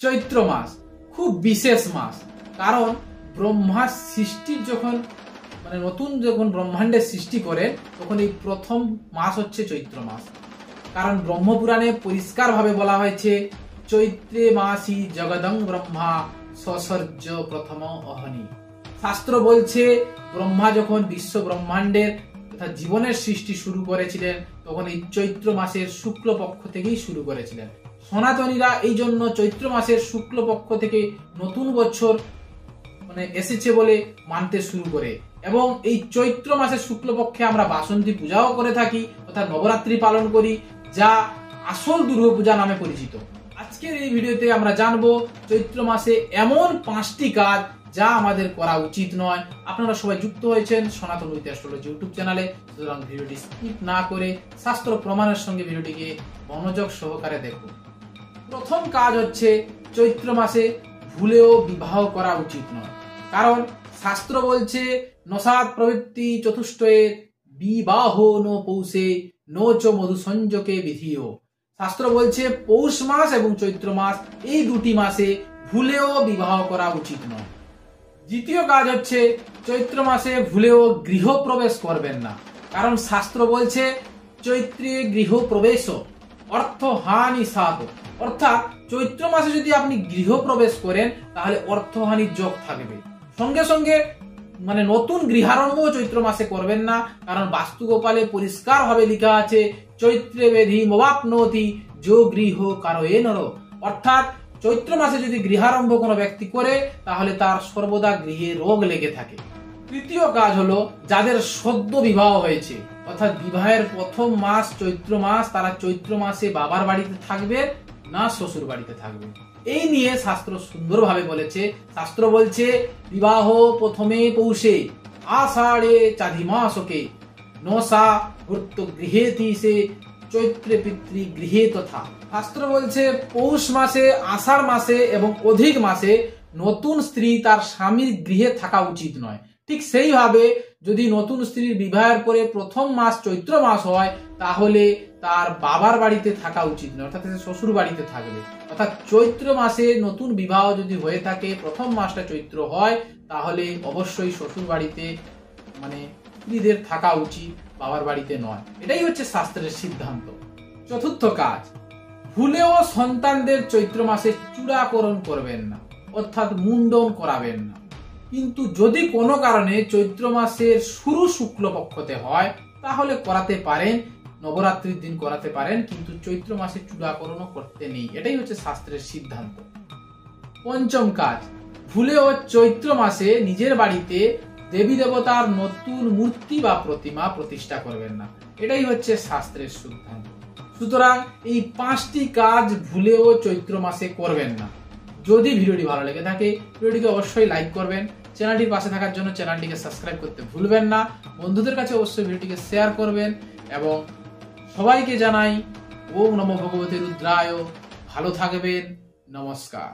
চৈত্র মাস খুব বিশেষ মাস, কারণ ব্রহ্মা সৃষ্টির যখন নতুন যখন ব্রহ্মাণ্ডের সৃষ্টি করেন তখন এই প্রথম মাস হচ্ছে চৈত্র মাস। কারণ ব্রহ্মপুরাণে পরিষ্কার ভাবে বলা হয়েছে চৈত্রে মাসি জগদং ব্রহ্মা সসর্জ প্রথম অহনি। শাস্ত্র বলছে ব্রহ্মা যখন বিশ্ব ব্রহ্মাণ্ডের তথা জীবনের সৃষ্টি শুরু করেছিলেন তখন এই চৈত্র মাসের শুক্লপক্ষ থেকেই শুরু করেছিলেন। সনাতনীরা এই জন্য চৈত্র মাসের শুক্লপক্ষ থেকে নতুন বছর এসেছে বলে মানতে শুরু করে, এবং এই চৈত্র মাসের শুক্লপক্ষে আমরা বাসন্তী পূজাও করে থাকি অর্থাৎ নবরাত্রি পালন করি, যা আসল দুর্গাপূজা নামে পরিচিত। আজকের এই ভিডিওতে আমরা জানবো চৈত্র মাসে এমন 5টি কাজ যা আমাদের করা উচিত নয়। আপনারা সবাই যুক্ত হয়েছেন সনাতন উইথ অ্যাস্ট্রোলজি ইউটিউব চ্যানেলে, সুতরাং ভিডিওটি স্কিপ না করে শাস্ত্র প্রমাণের সঙ্গে ভিডিওটিকে মনোযোগ সহকারে দেখুন। প্রথম কাজ হচ্ছে চৈত্র মাসে ভুলেও বিবাহ করা উচিত নয়, কারণ শাস্ত্র বলছে নসাদ প্রবৃত্তি চতুষ্টয়ে বিবাহ নো পৌষে নো চ মধু সংযোগে বিধিও। শাস্ত্র বলছে পৌষ মাস এবং চৈত্র মাস এই দুটি মাসে ভুলেও বিবাহ করা উচিত নয়। দ্বিতীয় কাজ হচ্ছে চৈত্র মাসে ভুলেও গৃহপ্রবেশ করবেন না, কারণ শাস্ত্র বলছে চৈত্রে গৃহপ্রবেশ অর্থ হানি সাধ, অর্থাৎ চৈত্র মাসে যদি আপনি গৃহপ্রবেশ করেন তাহলে অর্থহানির যোগ থাকবে। সঙ্গে সঙ্গে নতুন গৃহারম্ভ চৈত্র মাসে করবেন না, কারণ বাস্তুগোপালে পরিষ্কার ভাবে লেখা আছে চৈত্রে বেধি মোবাপনতি যো গৃহ কারয়ে নর, অর্থাৎ চৈত্র মাসে যদি গৃহারম্ভ কোনো ব্যক্তি করে তাহলে তার সর্বদা গৃহে রোগ লেগে থাকে। তৃতীয় কাজ হলো যাদের সদ্য বিবাহ হয়েছে অর্থাৎ বিবাহের প্রথম মাস চৈত্র মাস, তারা চৈত্র মাসে বাবার বাড়িতে থাকবে না শ্বশুর বাড়িতে থাকবে। এই নিয়ে শাস্ত্র সুন্দরভাবে বলেছে। শাস্ত্র বলছে বিবাহ প্রথমে পৌষে আষাঢ়ে চাধিমাসকে নসা ভূত গৃহেতি সে চৈত্রে পিতৃ গৃহে তথা। শাস্ত্র বলছে পৌষ মাসে, আষাঢ় মাসে এবং অধিক মাসে নতুন স্ত্রী তার স্বামীর গৃহে থাকা উচিত নয়। ঠিক সেইভাবে যদি নতুন স্ত্রীর বিবাহের পরে প্রথম মাস চৈত্র মাস হয় তাহলে তার বাবার বাড়িতে থাকা উচিত নয়, অর্থাৎ শ্বশুর বাড়িতে থাকবে। অর্থাৎ চৈত্র মাসে নতুন বিবাহ যদি হয়ে থাকে, প্রথম মাসটা চৈত্র হয়, তাহলে অবশ্যই শ্বশুর বাড়িতে স্ত্রীদের থাকা উচিত, বাবার বাড়িতে নয়। এটাই হচ্ছে শাস্ত্রের সিদ্ধান্ত। চতুর্থ কাজ, ভুলেও সন্তানদের চৈত্র মাসে চূড়াকরণ করবেন না, অর্থাৎ মুন্ডন করাবেন না। কিন্তু যদি কোনো কারণে চৈত্র মাসের শুরু শুক্লপক্ষতে হয় তাহলে করাতে পারেন, নবরাত্রির দিন করাতে পারেন, কিন্তু চৈত্র মাসে চূড়াকরণও করতে নেই। এটাই হচ্ছে শাস্ত্রের সিদ্ধান্ত। পঞ্চম কাজ, ভুলেও চৈত্র মাসে নিজের বাড়িতে দেবী দেবতার নতুন মূর্তি বা প্রতিমা প্রতিষ্ঠা করবেন না। এটাই হচ্ছে শাস্ত্রের সিদ্ধান্ত। সুতরাং এই 5টি কাজ ভুলেও চৈত্র মাসে করবেন না। যদি ভিডিওটি ভালো লেগে থাকে ভিডিওটিকে অবশ্যই লাইক করবেন, চ্যানেলটির পাশে থাকার জন্য চ্যানেলটিকে সাবস্ক্রাইব করতে ভুলবেন না, বন্ধুদের কাছে অবশ্যই ভিডিওটিকে শেয়ার করবেন, এবং সবাইকে জানাই ওম নমো ভগবতে রুদ্রায়। ভালো থাকবেন, নমস্কার।